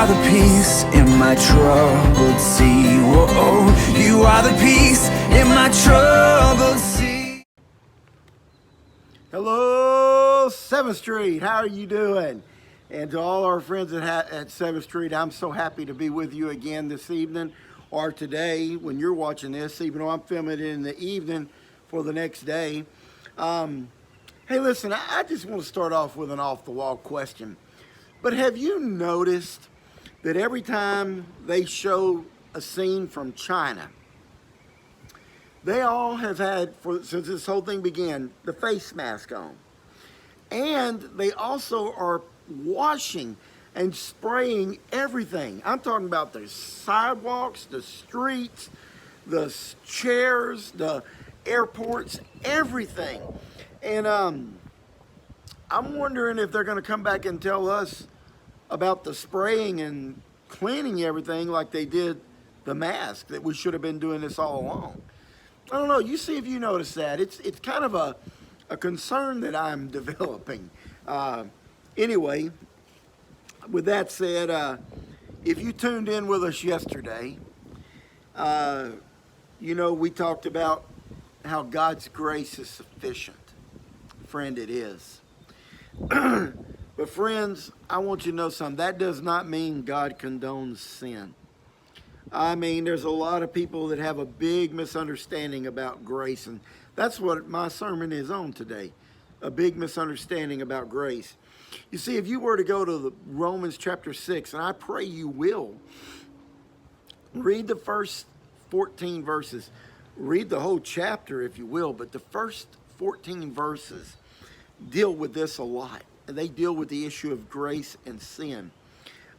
are the peace in my troubled sea. Whoa, you are the peace in my troubled sea. Hello, 7th Street. How are you doing? And to all our friends at 7th Street, I'm so happy to be with you again this evening or today when you're watching this, even though I'm filming it in the evening for the next day. Hey, listen, I just want to start off with an off-the-wall question. But have you noticed that every time they show a scene from China, they all have had, since this whole thing began, the face mask on. And they also are washing and spraying everything. I'm talking about the sidewalks, the streets, the chairs, the airports, everything. And I'm wondering if they're going to come back and tell us about the spraying and cleaning everything like they did the mask, that we should have been doing this all along. I don't know. You see if you notice that. It's kind of a concern that I'm developing. Anyway, with that said, if you tuned in with us yesterday, you know, we talked about how God's grace is sufficient. Friend, it is. But friends, I want you to know something. That does not mean God condones sin. I mean, there's a lot of people that have a big misunderstanding about grace, and that's what my sermon is on today, a big misunderstanding about grace. You see, if you were to go to the Romans chapter 6, and I pray you will, read the first 14 verses. Read the whole chapter if you will, but the first 14 verses deal with this a lot. And they deal with the issue of grace and sin.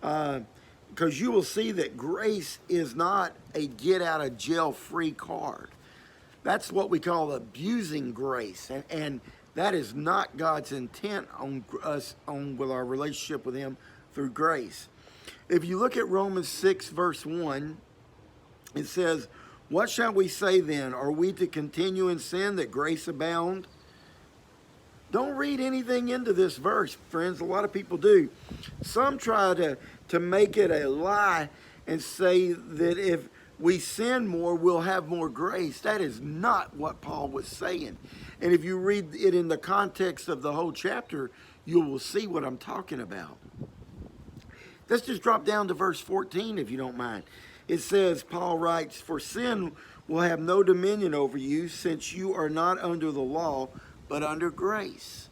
Because you will see that grace is not a get-out-of-jail-free card. That's what we call abusing grace. And that is not God's intent on us with our relationship with Him through grace. If you look at Romans 6, verse 1, it says, "What shall we say then? Are we to continue in sin that grace abound?" Don't read anything into this verse, friends. A lot of people do. Some try to make it a lie and say that if we sin more, we'll have more grace. That is not what Paul was saying. And if you read it in the context of the whole chapter, you will see what I'm talking about. Let's just drop down to verse 14, if you don't mind. It says, Paul writes, "For sin will have no dominion over you, since you are not under the law, but under grace."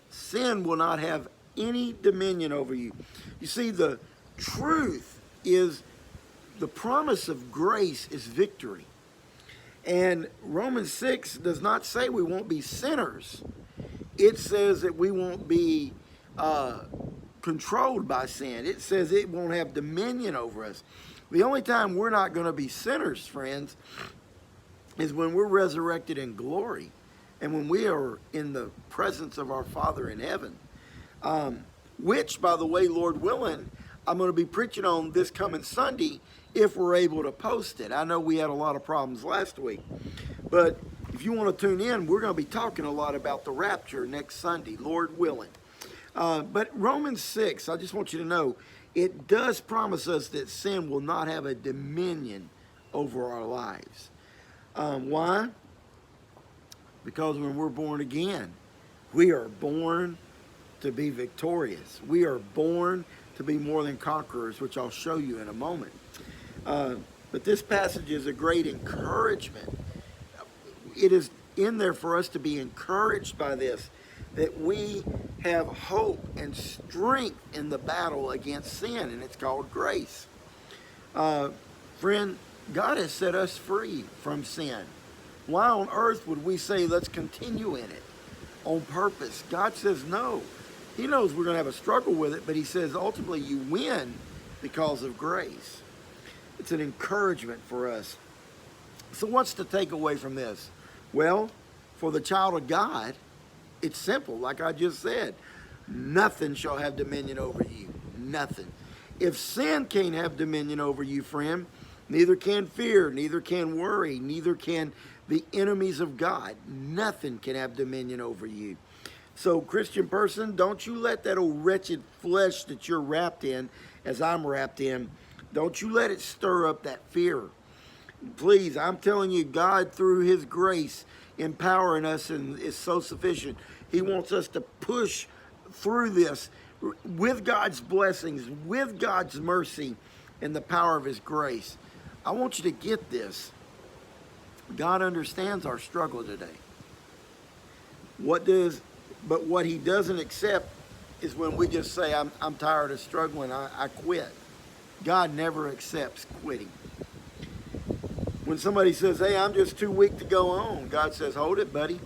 Sin will not have any dominion over you. You see, the truth is the promise of grace is victory. And Romans 6 does not say we won't be sinners. It says that we won't be controlled by sin. It says it won't have dominion over us. The only time we're not going to be sinners, friends, is when we're resurrected in glory. And when we are in the presence of our Father in heaven, which, by the way, Lord willing, I'm going to be preaching on this coming Sunday if we're able to post it. I know we had a lot of problems last week, but if you want to tune in, we're going to be talking a lot about the rapture next Sunday, Lord willing. But Romans 6, I just want you to know, it does promise us that sin will not have a dominion over our lives. Why? Because when we're born again, we are born to be victorious. We are born to be more than conquerors, which I'll show you in a moment. But this passage is a great encouragement. It is in there for us to be encouraged by this, that we have hope and strength in the battle against sin, and it's called grace. Friend, God has set us free from sin. Why on earth would we say, let's continue in it on purpose? God says no. He knows we're going to have a struggle with it, but He says ultimately you win because of grace. It's an encouragement for us. So what's to take away from this? Well, for the child of God, it's simple. Like I just said, nothing shall have dominion over you. Nothing. If sin can't have dominion over you, friend, neither can fear, neither can worry, neither can the enemies of God. Nothing can have dominion over you. So, Christian person, don't you let that old wretched flesh that you're wrapped in as I'm wrapped in. Don't you let it stir up that fear. Please, I'm telling you, God, through his grace, empowering us and is so sufficient. He wants us to push through this with God's blessings, with God's mercy, and the power of his grace. I want you to get this. God understands our struggle today. But what he doesn't accept is when we just say, I'm tired of struggling, I quit. God never accepts quitting. When somebody says, hey, I'm just too weak to go on, God says, hold it, buddy.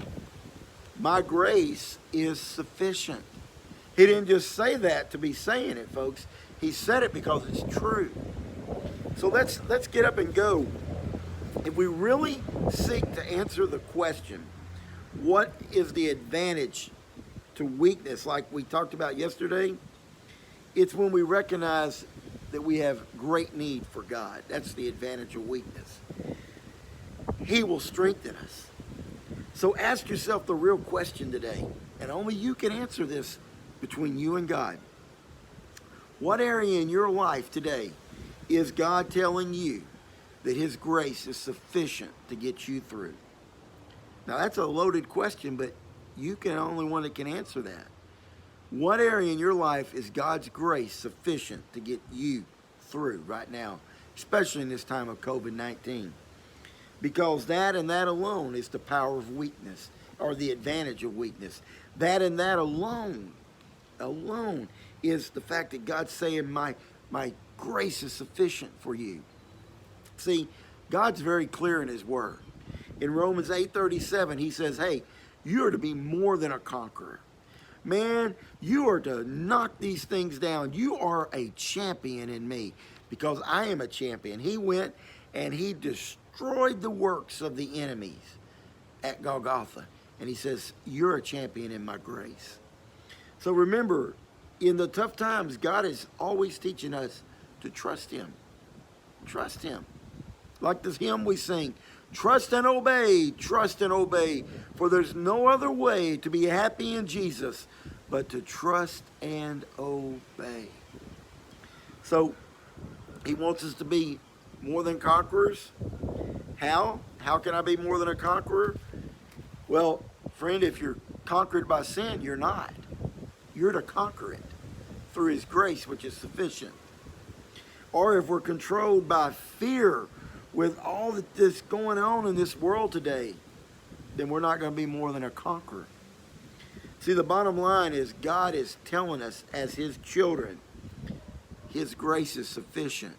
My grace is sufficient. He didn't just say that to be saying it, folks. He said it because it's true. So let's get up and go. If we really seek to answer the question, what is the advantage to weakness, like we talked about yesterday? It's when we recognize that we have great need for God. That's the advantage of weakness. He will strengthen us. So ask yourself the real question today, and only you can answer this between you and God. What area in your life today is God telling you that his grace is sufficient to get you through? Now that's a loaded question, but you can only one that can answer that. What area in your life is God's grace sufficient to get you through right now, especially in this time of COVID-19? Because that and that alone is the power of weakness, or the advantage of weakness. That and that alone is the fact that God's saying, my grace is sufficient for you. See, God's very clear in his word. In Romans 8:37, he says, hey, you are to be more than a conqueror. Man, you are to knock these things down. You are a champion in me because I am a champion. He went and he destroyed the works of the enemies at Golgotha. And he says, you're a champion in my grace. So remember, in the tough times, God is always teaching us to trust him. Trust him. Like this hymn we sing, trust and obey, for there's no other way to be happy in Jesus but to trust and obey. So he wants us to be more than conquerors. How? How can I be more than a conqueror? Well, friend, if you're conquered by sin, you're not. You're to conquer it through his grace, which is sufficient. Or if we're controlled by fear with all that's going on in this world today, then we're not going to be more than a conqueror. See, the bottom line is God is telling us as his children, his grace is sufficient.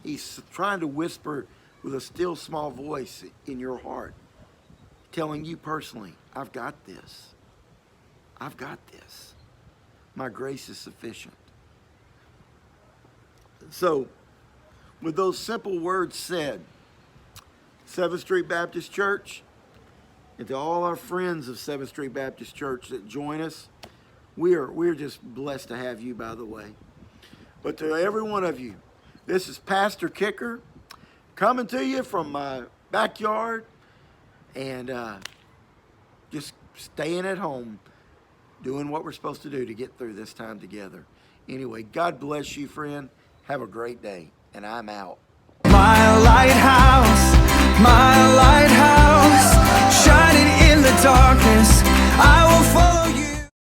He's trying to whisper with a still small voice in your heart, telling you personally, I've got this. I've got this. My grace is sufficient. So, with those simple words said, 7th Street Baptist Church, and to all our friends of 7th Street Baptist Church that join us, we're just blessed to have you, by the way. But to every one of you, this is Pastor Kicker coming to you from my backyard and just staying at home, doing what we're supposed to do to get through this time together. Anyway, God bless you, friend. Have a great day, and I'm out. My lighthouse, shining in the darkness. I will follow.